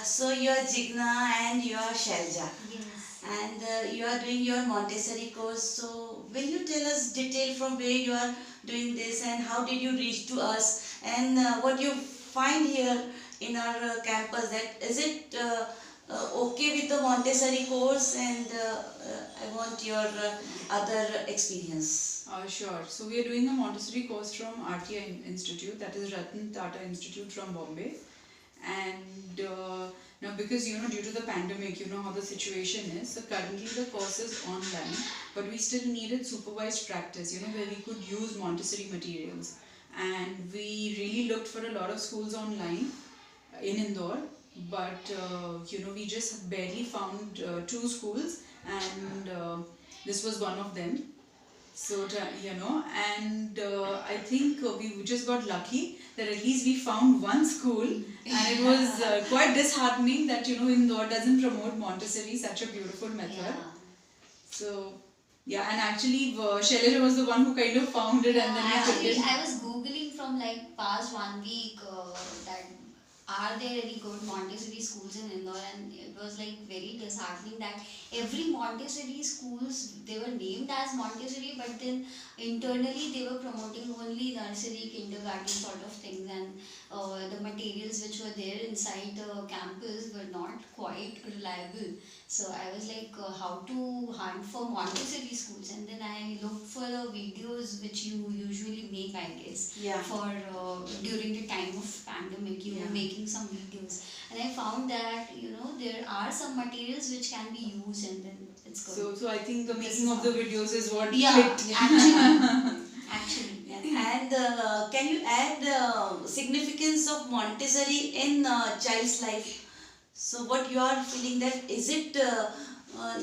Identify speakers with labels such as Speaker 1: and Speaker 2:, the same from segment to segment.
Speaker 1: So you are Jigna and you are Shelja,
Speaker 2: Yes.
Speaker 1: and you are doing your Montessori course. So will you tell us detail from where you are doing this and how did you reach to us and what you find here in our campus? That is it okay with the Montessori course, and I want your other experience.
Speaker 3: Sure. So we are doing a Montessori course from RTI Institute, that is Ratan Tata Institute from Bombay. And now, because due to the pandemic, how the situation is. So currently the course is online, but we still needed supervised practice. Where we could use Montessori materials, and we really looked for a lot of schools online in Indore, but we just barely found two schools, and this was one of them. So, and I think we just got lucky that at least we found one school, and it was quite disheartening that, Indore doesn't promote Montessori, such a beautiful method.
Speaker 2: Yeah.
Speaker 3: So, yeah, and actually, Shailaja was the one who kind of found it, and then we took
Speaker 2: Actually,
Speaker 3: it.
Speaker 2: I was googling from like past 1 week that are there any good Montessori schools in Indore, and it was like very disheartening that every Montessori schools, they were named as Montessori, but then internally they were promoting only nursery, kindergarten sort of things, and the materials which were there inside the campus were not quite reliable. So I was like, how to hunt for Montessori schools, and then I looked for the videos which you usually make, I guess,
Speaker 1: Yeah.
Speaker 2: for during the time of pandemic. You were
Speaker 1: Yeah.
Speaker 2: making some videos, and I found that there are some materials which can be used, and then it's good.
Speaker 3: So I think the
Speaker 2: This
Speaker 3: making
Speaker 2: is
Speaker 3: of the
Speaker 2: how-
Speaker 3: videos is what
Speaker 2: Yeah,
Speaker 3: clicked.
Speaker 2: actually,
Speaker 1: And can you add significance of Montessori in child's life? So what you are feeling, that is it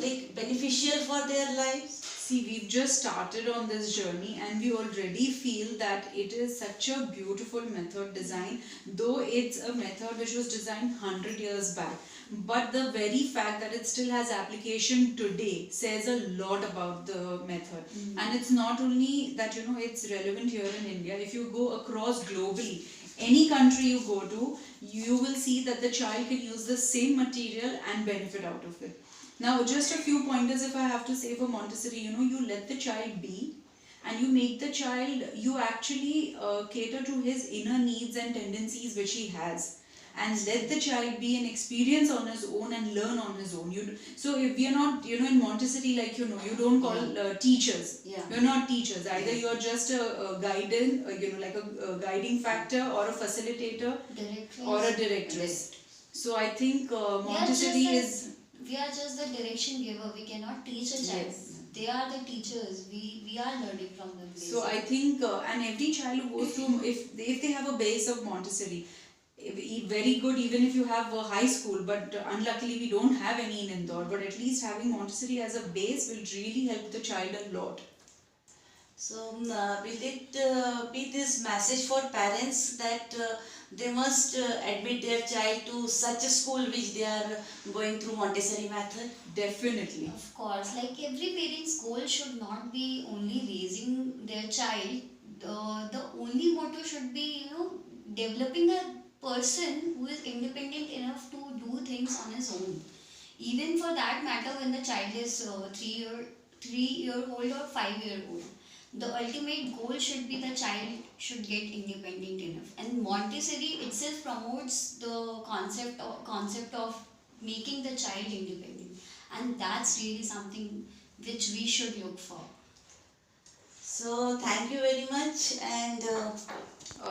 Speaker 1: like beneficial for their lives?
Speaker 3: See, we've just started on this journey, and we already feel that it is such a beautiful method design, though it's a method which was designed 100 years back. But the very fact that it still has application today says a lot about the method. And it's not only that, it's relevant here in India. If you go across globally, any country you go to, you will see that the child can use the same material and benefit out of it. Now, just a few pointers if I have to say for Montessori, you let the child be, and you make the child, you actually cater to his inner needs and tendencies which he has, and let the child be and experience on his own and learn on his own. So if we are not, in Montessori, like, you don't call teachers.
Speaker 1: Yeah.
Speaker 3: You're not teachers. Either you're just a guidance, like a guiding factor, or a facilitator,
Speaker 2: directly.
Speaker 3: or a directress. So I think Montessori is...
Speaker 2: We are just the direction giver. We cannot teach a child.
Speaker 3: Yes.
Speaker 2: They are the teachers. We are learning from them.
Speaker 3: So I think, and every child who goes through, if they have a base of Montessori, very good, even if you have a high school, but unluckily we don't have any in Indore, but at least having Montessori as a base will really help the child a lot.
Speaker 1: So will it be this message for parents that they must admit their child to such a school which they are going through Montessori method?
Speaker 3: Definitely.
Speaker 2: Of course, like every parent's goal should not be only raising their child. The only motto should be, developing a person who is independent enough to do things on his own. Even for that matter, when the child is 3-year old or 5-year old, the ultimate goal should be the child should get independent enough. And Montessori itself promotes the concept of making the child independent, and that's really something which we should look for.
Speaker 1: So thank you very much, and